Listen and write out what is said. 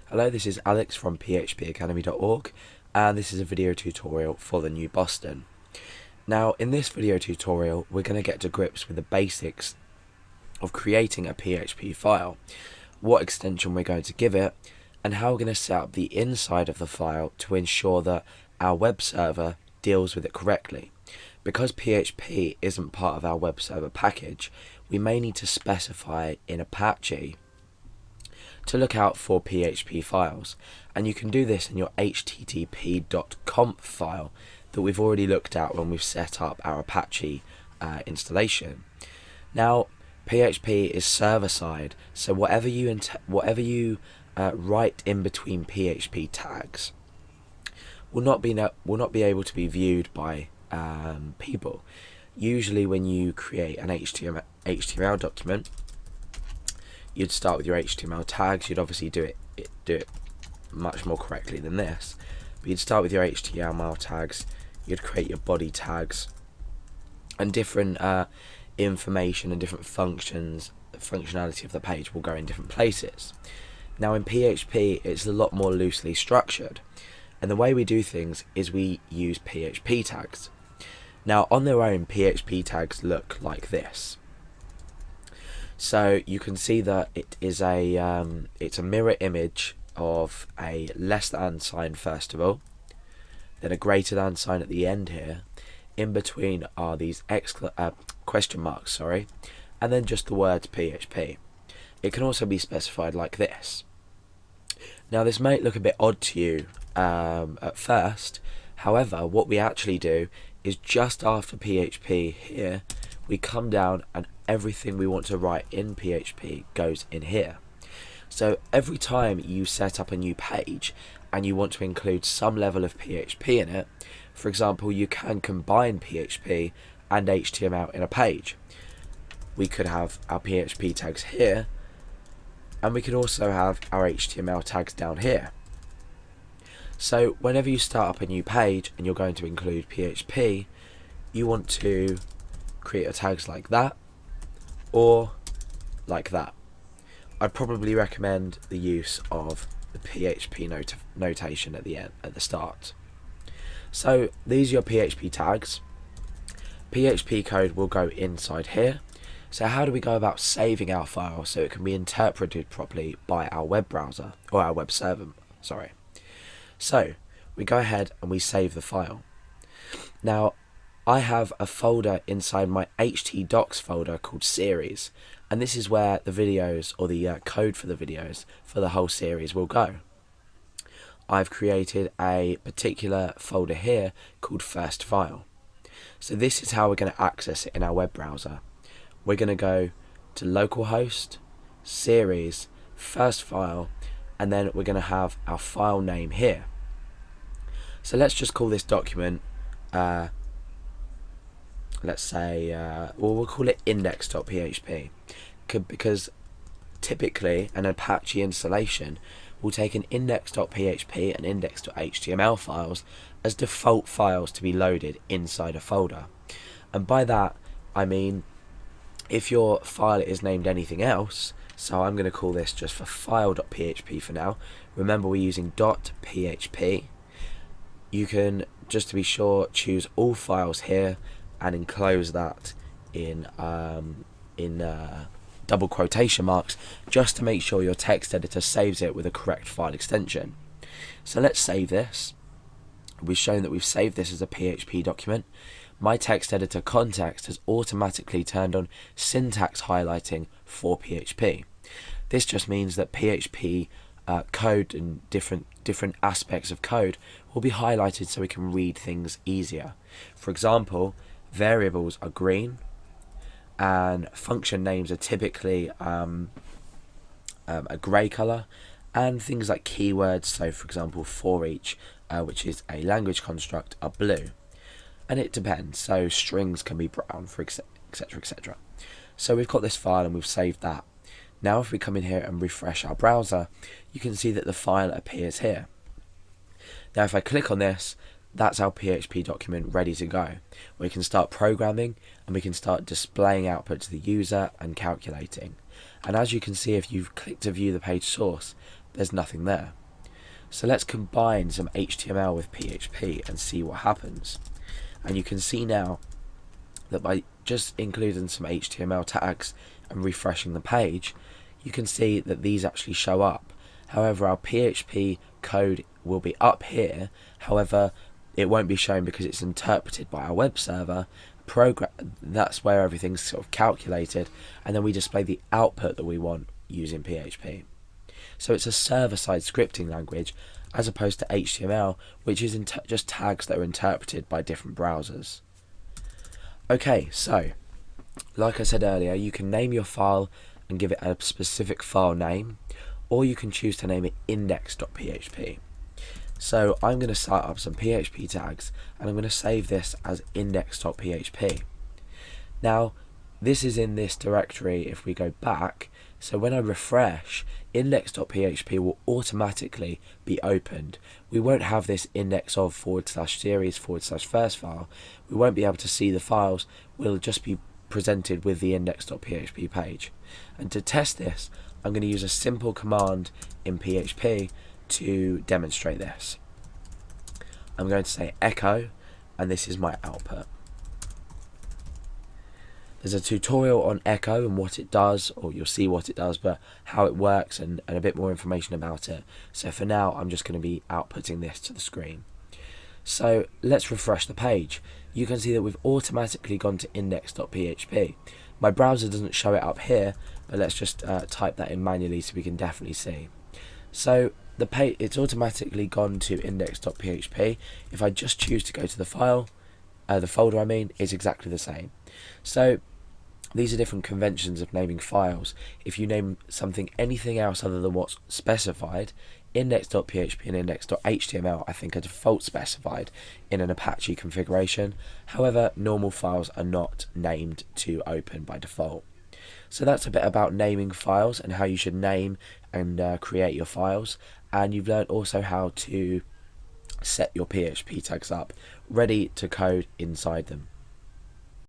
Hello, this is Alex from phpacademy.org, and this is a video tutorial for the new Boston. Now, in this video tutorial, we're going to get to grips with the basics of creating a PHP file, what extension we're going to give it, and how we're going to set up the inside of the file to ensure that our web server deals with it correctly. Because PHP isn't part of our web server package, we may need to specify in Apache to look out for PHP files, and you can do this in your http.conf file that we've already looked at when we've set up our Apache installation. Now, PHP is server-side, so whatever you write in between PHP tags will not be able to be viewed by people. Usually, when you create an HTML document, you'd start with your HTML tags. You'd obviously do it much more correctly than this, but you'd start with your HTML tags. You'd create your body tags, and different information and different functionality of the page will go in different places. Now, in PHP, it's a lot more loosely structured, and the way we do things is we use PHP tags. Now, on their own, PHP tags look like this. So you can see that it is it's a mirror image of a less than sign first of all, then a greater than sign at the end here. In between are these question marks, and then just the words PHP. It can also be specified like this. Now, this might look a bit odd to you at first. However, what we actually do is just after PHP here, we come down and everything we want to write in PHP goes in here. So every time you set up a new page and you want to include some level of PHP in it, for example, you can combine PHP and HTML in a page. We could have our PHP tags here, and we could also have our HTML tags down here. So whenever you start up a new page and you're going to include PHP, you want to create your tags like that or like that. I'd probably recommend the use of the PHP notation at the end, at the start. So these are your PHP tags. PHP code will go inside here. So how do we go about saving our file so it can be interpreted properly by our web browser, or our web server, So we go ahead and we save the file. Now, I have a folder inside my htdocs folder called series, and this is where the videos, or the code for the videos for the whole series, will go. I've created a particular folder here called first file. So this is how we're going to access it in our web browser. We're going to go to localhost, series, first file, and then we're going to have our file name here. So let's just call this document let's say, we'll call it index.php, because typically an Apache installation will take an index.php and index.html files as default files to be loaded inside a folder. And by that, I mean, if your file is named anything else, so I'm going to call this just for file.php for now. Remember, we're using .php. You can, just to be sure, choose all files here and enclose that in double quotation marks, just to make sure your text editor saves it with a correct file extension. So let's save this. We've shown that we've saved this as a PHP document. My text editor context has automatically turned on syntax highlighting for PHP. This just means that PHP code and different aspects of code will be highlighted so we can read things easier. For example, variables are green, and function names are typically a grey colour, and things like keywords, so for example for each, which is a language construct, are blue. And it depends, so strings can be brown, for etc, etc. So we've got this file and we've saved that. Now if we come in here and refresh our browser, you can see that the file appears here. Now if I click on this, that's our PHP document ready to go. We can start programming and we can start displaying output to the user and calculating. And as you can see, if you've clicked to view the page source, there's nothing there. So let's combine some HTML with PHP and see what happens. And you can see now that by just including some HTML tags and refreshing the page, you can see that these actually show up. However, our PHP code will be up here, however it won't be shown because it's interpreted by our web server program. That's where everything's sort of calculated, and then we display the output that we want using PHP. So it's a server-side scripting language as opposed to HTML, which is just tags that are interpreted by different browsers. Okay, so like I said earlier, you can name your file and give it a specific file name, or you can choose to name it index.php. So I'm going to start up some PHP tags and I'm going to save this as index.php. Now this is in this directory if we go back, so when I refresh, index.php will automatically be opened. We won't have this index of /series/first file. We won't be able to see the files. We'll just be presented with the index.php page. And to test this, I'm going to use a simple command in PHP to demonstrate this. I'm going to say echo, and this is my output. There's a tutorial on echo and what it does, or you'll see what it does, but how it works and a bit more information about it. So for now, I'm just going to be outputting this to the screen. So let's refresh the page. You can see that we've automatically gone to index.php. My browser doesn't show it up here, but let's just type that in manually so we can definitely see. So the page, it's automatically gone to index.php. If I just choose to go to the file, the folder I mean, is exactly the same. So these are different conventions of naming files. If you name something anything else other than what's specified, index.php and index.html I think are default specified in an Apache configuration. However, normal files are not named to open by default. So that's a bit about naming files and how you should name and create your files. And you've learned also how to set your PHP tags up ready to code inside them.